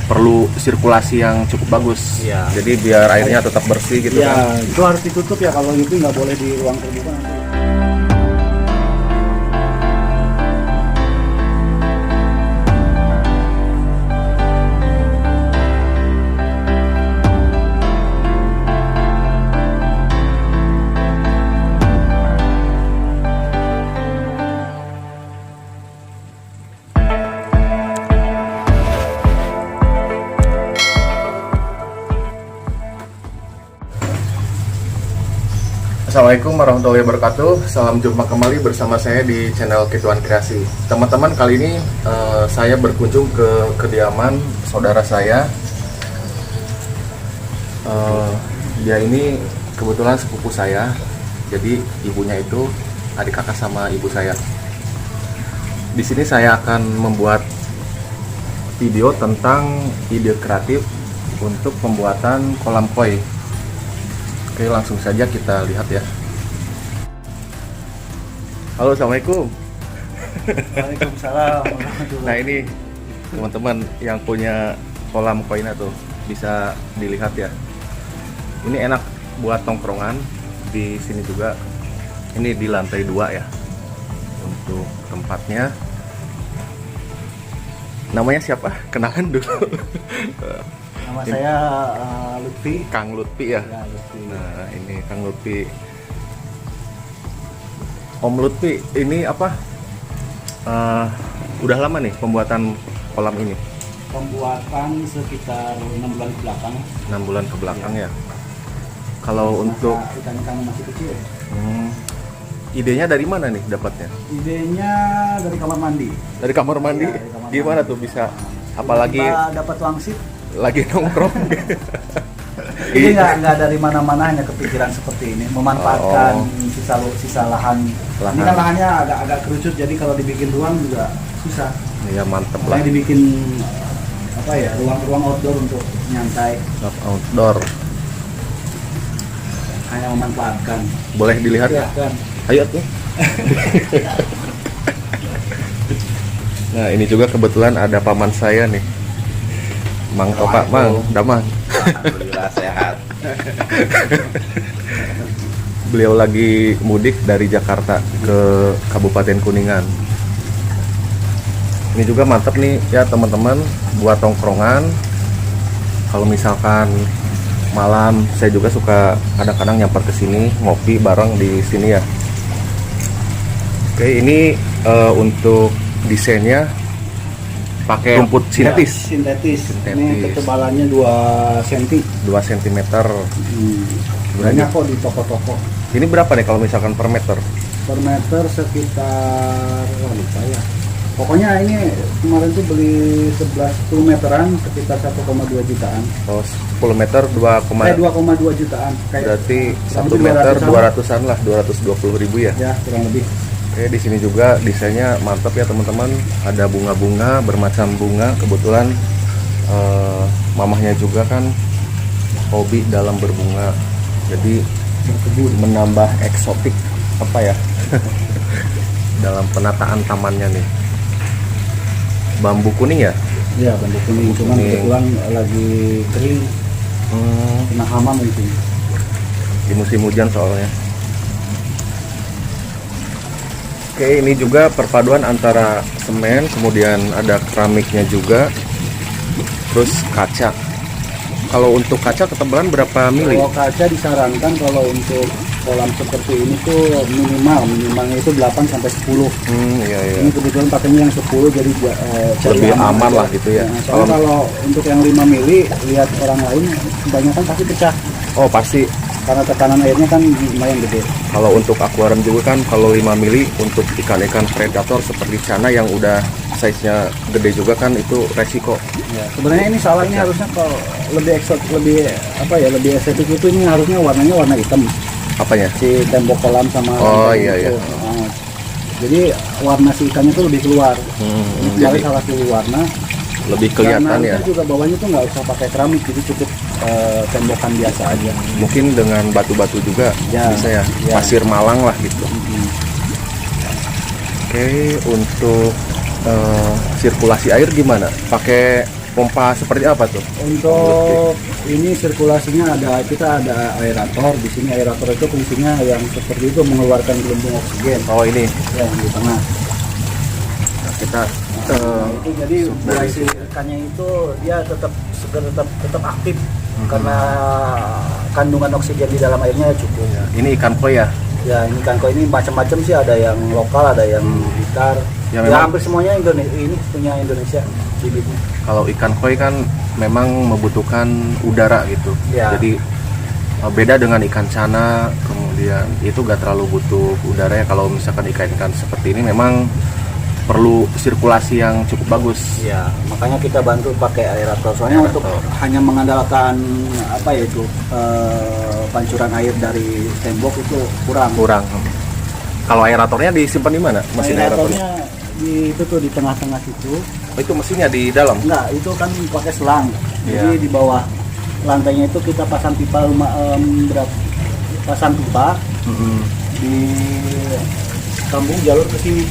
perlu sirkulasi yang cukup bagus. Iya. Jadi biar airnya tetap bersih gitu kan. Ya, itu harus ditutup ya, kalau itu nggak boleh di ruang terbuka nanti. Assalamualaikum warahmatullahi wabarakatuh. Salam jumpa kembali bersama saya di channel Kituan Kreasi. Teman-teman, kali ini saya berkunjung ke kediaman saudara saya. Dia ini kebetulan sepupu saya. Jadi ibunya itu adik kakak sama ibu saya. Di sini saya akan membuat video tentang ide kreatif untuk pembuatan kolam koi. Oke, langsung saja kita lihat ya. Halo, assalamualaikum. Waalaikumsalam. Nah, ini teman-teman yang punya kolam koina tuh bisa dilihat ya. Ini enak buat tongkrongan di sini juga. Ini di lantai 2 ya. Untuk tempatnya. Namanya siapa? Kenalan dulu. Nama saya Lutfi. Kang Lutfi ya. Ya, Lutfi. Nah, ini Kang Lutfi. Om Lutfi, ini apa? Udah lama nih pembuatan kolam ini? Pembuatan sekitar 6 bulan ke belakang. 6 bulan ke belakang ya. Kalau untuk ikan-ikan masih kecil. Idenya dari mana nih dapatnya? Idenya dari kamar mandi. Dari kamar mandi? Iya, dari kamar Gimana mandi. tuh bisa? Apalagi Kita dapat wangsit. lagi nongkrong. Ini nggak dari mana-mana, hanya kepikiran seperti ini, memanfaatkan sisa lahan. Ini kan lahannya agak kerucut, jadi kalau dibikin ruang juga susah. Ya mantep lah. Makanya dibikin apa ya, ruang outdoor untuk nyantai, Outdoor. hanya memanfaatkan. Boleh dilihat? Ya kan. Ayo tuh. Nah, ini juga kebetulan ada paman saya nih. Mang Topak, Mang, Damang. Alhamdulillah sehat. Beliau lagi mudik dari Jakarta ke Kabupaten Kuningan. Ini juga mantep nih ya teman-teman, buat tongkrongan. Kalau misalkan malam, saya juga suka kadang-kadang nyamper ke sini ngopi bareng di sini ya. Oke, ini untuk desainnya pakai rumput sintetis. Ya, sintetis. Sintetis. Ini ketebalannya 2 cm. 2 cm. Banyak kok di toko-toko. Ini berapa nih kalau misalkan per meter? Per meter sekitar, lupa ya. Pokoknya ini kemarin tuh beli 10 meteran sekitar 1,2 jutaan. Oh, 10 meter 2,2 jutaan. Berarti 1 lebih meter 200-an. 200-an lah, 220.000 ya. Ya, kurang lebih. Oke, di sini juga desainnya mantap ya teman-teman. Ada bunga-bunga, bermacam bunga. Kebetulan mamahnya juga kan hobi dalam berbunga. Jadi menambah eksotik apa ya dalam penataan tamannya nih. Bambu kuning ya? Ya, bambu kuning. Cuman kuning. kebetulan lagi kering, kena hama mungkin. Di musim hujan soalnya. Oke, ini juga perpaduan antara semen, kemudian ada keramiknya juga, terus kaca. Kalau untuk kaca ketebalan berapa mili? Kalau kaca disarankan kalau untuk kolam seperti ini tuh minimalnya itu 8 sampai 10. Iya. Ini kebetulan pakainya yang 10, jadi Lebih aman lah gitu ya. Nah, soalnya kalau untuk yang 5 mili, lihat orang lain kebanyakan pasti pecah. Oh, pasti. Karena tekanan airnya kan lumayan gede. Kalau untuk akuarium juga kan kalau 5 mili untuk ikan-ikan predator seperti cana yang udah size-nya gede juga kan itu resiko. Ya, sebenarnya ini salah, ini harusnya kalau lebih lebih estetik itu ini harusnya warnanya warna hitam. Apanya? Si tembok kolam sama Oh, lantai iya. itu. Nah, jadi warna si ikannya tuh lebih keluar. Ini jadi salah pilih warna. lebih kelihatan ya. Karena juga bawahnya tuh nggak usah pakai keramik, jadi cukup tembokan biasa aja. Mungkin dengan batu-batu juga Ya, bisa ya. ya. Pasir Malang lah gitu. Oke, untuk sirkulasi air gimana? Pakai pompa seperti apa tuh? Untuk ini sirkulasinya kita ada aerator. Di sini aerator itu fungsinya yang seperti itu, mengeluarkan gelembung oksigen. Oh ini. Ya, di tengah. Nah, kita Itu jadi mulai si ikannya itu dia tetap segar, tetap aktif karena kandungan oksigen di dalam airnya cukup. ini ikan koi ya. Ya, ini ikan koi ini macam-macam sih, ada yang lokal, ada yang blitar. Ya, Ya, memang- hampir semuanya Indonesia, ini punya Indonesia bibitnya. Kalau ikan koi kan memang membutuhkan udara gitu. Ya. Jadi beda dengan ikan cana, kemudian itu gak terlalu butuh udara ya. Kalau misalkan ikan-ikan seperti ini memang perlu sirkulasi yang cukup bagus. Ya, makanya kita bantu pakai aerator. Soalnya untuk hanya mengandalkan apa ya itu pancuran air dari tembok itu kurang. Kalau aeratornya disimpan di mana? Mesin aeratornya? Aeratornya itu tuh di tengah-tengah situ. Oh, itu mesinnya di dalam. Enggak, itu kan pakai selang. Iya. Jadi di bawah lantainya itu kita pasang pipa pasang pipa di sambung jalur ke sini.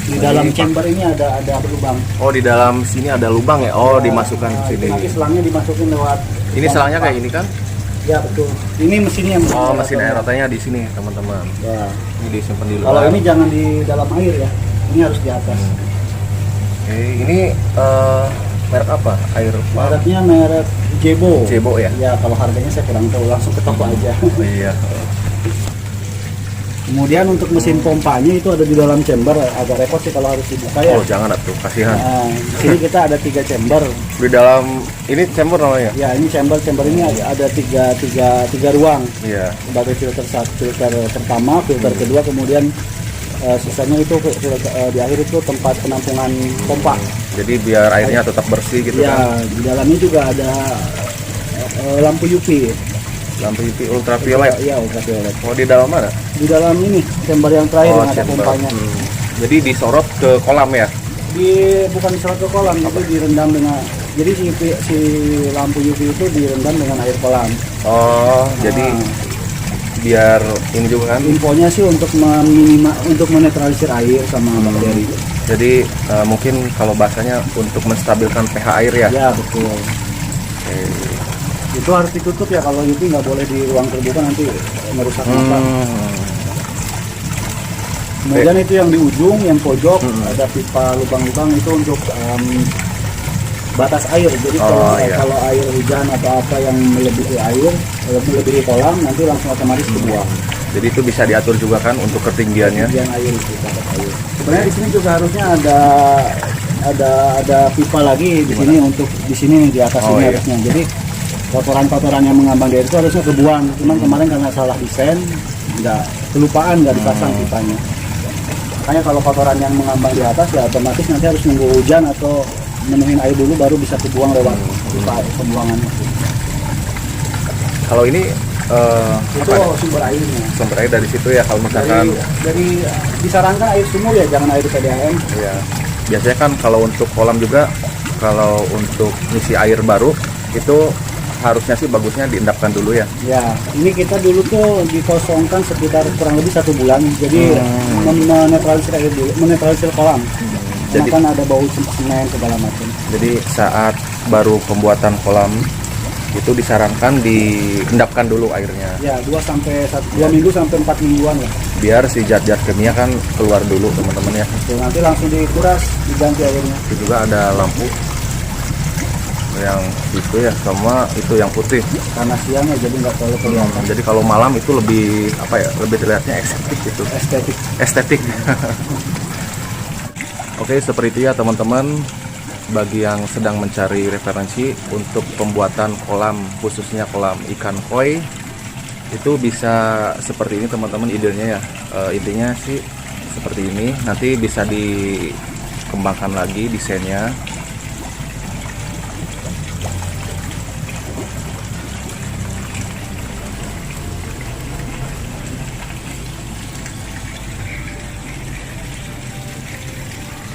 Di Oh, dalam ini chamber ini ada lubang. Oh, di dalam sini ada lubang ya. Oh, Ya, dimasukkan nah, ke itu sini. nanti selangnya dimasukin lewat. Ini selangnya kayak ini kan? Ya betul. Ini mesinnya yang Oh, mesin aeratornya di sini, teman-teman. Ya. Ini disimpan di luar. Kalau ini jangan di dalam air ya. Ini harus di atas. Oke, ini merek apa? Air pump? Mereknya merek Jebo. Jebo ya? Ya, kalau harganya saya kurang tahu, langsung ke toko aja. Oh, iya. Kemudian untuk mesin pompanya itu ada di dalam chamber, agak repot sih kalau harus dibuka ya. Oh, jangan atuh, kasihan. Nah, di sini kita ada 3 chamber. Di dalam ini chamber namanya? Ya, ini chamber ini ada tiga ruang. Iya. Sebagai filter filter pertama, filter kedua, kemudian sisanya itu di akhir itu tempat penampungan pompa. Jadi biar airnya tetap bersih gitu Ya, kan. di dalamnya juga ada lampu UV. Lampu UV ultraviolet. Ya, ultraviolet. Oh, di dalam mana? Di dalam ini chamber yang terakhir yang ada chamber. pompanya. Jadi disorot ke kolam ya? Bukan diserot ke kolam, itu direndam dengan, jadi si lampu UV itu direndam dengan air kolam. Oh, jadi biar ini juga kan. Infonya sih untuk untuk menetralisir air sama bakteri. Jadi mungkin kalau bahasanya untuk menstabilkan pH air ya. Ya betul. Itu harus ditutup ya, kalau UV nggak boleh di ruang terbuka, nanti merusak mata. Kemudian itu yang di ujung, yang pojok ada pipa lubang-lubang itu untuk batas air. Jadi kalau air hujan atau apa yang melebihi kolam, nanti langsung otomatis kebuang. Jadi itu bisa diatur juga kan untuk ketinggiannya. Ketinggian air itu, batas air. Sebenarnya di sini juga harusnya ada pipa lagi di sini, untuk di sini di atas ini harusnya. Jadi kotoran-kotoran yang mengambang di air itu harusnya kebuang. Cuman kemarin karena salah desain, kelupaan nggak dipasang pipanya. Makanya kalau kotoran yang mengambang di atas ya otomatis nanti harus nunggu hujan atau menuhin air dulu baru bisa kebuang lewat pipa pembuangannya. Kalau ini Itu sumber airnya. sumber air dari situ ya. Kalau misalkan Dari disarankan air sumur ya, jangan air PDAM. ya, biasanya kan kalau untuk kolam juga, kalau untuk ngisi air baru itu harusnya sih bagusnya diendapkan dulu ya. Ya, ini kita dulu tuh dikosongkan sekitar kurang lebih 1 bulan. Jadi menetralisir air dulu, menetralisir kolam. Jadi- Karena kan ada bau semen segala macam. Jadi saat baru pembuatan kolam itu disarankan diendapkan dulu airnya, Ya, 2 minggu sampai 4 mingguan lah. biar si zat-zat kimia kan keluar dulu teman-teman ya. Tuh, nanti langsung dikuras, diganti airnya. Itu juga ada lampu yang itu ya, sama itu yang putih. Karena siang ya, jadi nggak terlalu kelihatan. Jadi kalau malam itu lebih apa ya, lebih terlihatnya estetik gitu. Estetik. Oke, seperti itu ya teman-teman. Bagi yang sedang mencari referensi untuk pembuatan kolam, khususnya kolam ikan koi, itu bisa seperti ini teman-teman idenya ya. Intinya sih seperti ini. Nanti bisa dikembangkan lagi desainnya.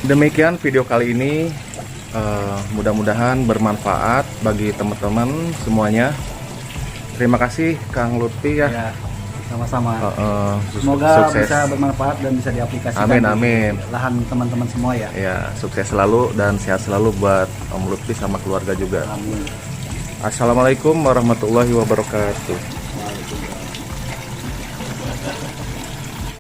Demikian video kali ini, mudah-mudahan bermanfaat bagi teman-teman semuanya. Terima kasih Kang Lutfi ya, Sama-sama. Su- Semoga sukses. bisa bermanfaat dan bisa diaplikasikan Amin, di amin. lahan teman-teman semua ya. Ya, sukses selalu dan sehat selalu buat Om Lutfi sama keluarga juga. Amin. Assalamualaikum warahmatullahi wabarakatuh.